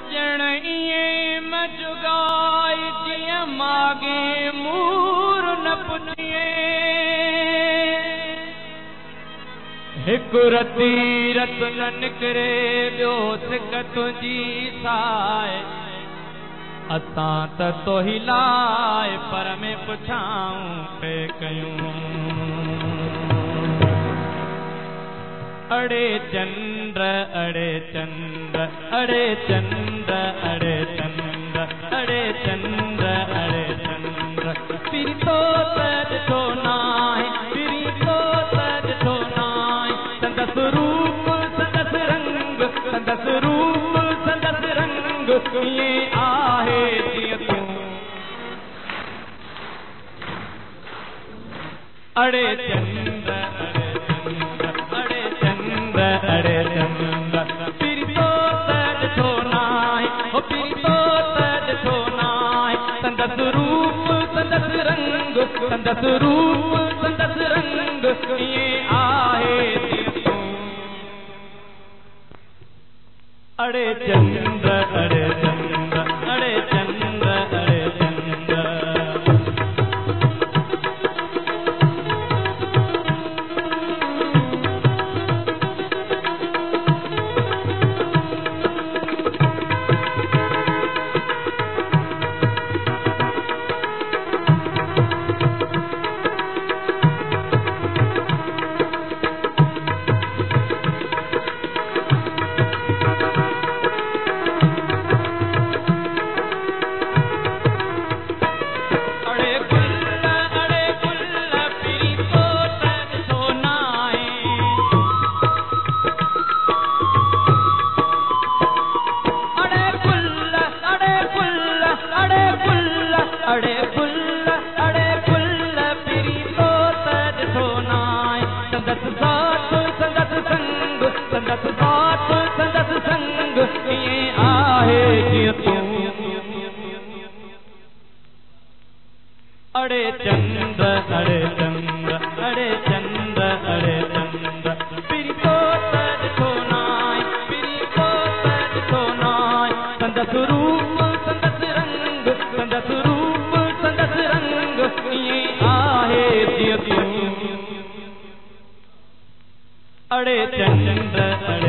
सजण इए मजुगाई जिया मागे मूर न पुछिए एक रती रत न निकरे बियो सिक तुझी साए असां त तोही लाए पर में पुछाऊं पे कयूं अड़े चंद्र अड़े चंद्र अड़े चंद्र अड़े चंद्र अड़े चंद्र अड़े चंद्र पिरी तो तज तो नाय पिरी तो तज तो नाय संदस रूप संदस रंग संदस रूप संदस रंग ये आहे जिय तू अड़े चंद्र अड़े चंद्र पिरी तो तज तो नाय हो पिरी तो तज तो नाय संदस रूप संदस रंग संदस रूप संदस रंग ये आहे तू अड़े चंद्र अड़े चंद्र अड़े चंद्र अड़े चंद्र अड़े चंद्र अड़े चंद्र अड़े चंद्र अड़े चंद्र पिरी तो तज तो नाय पिरी तो तज तो नाय संदस रूप संदस रंग संदस रूप संदस रंग ये आहे जिय तू अड़े चंद्र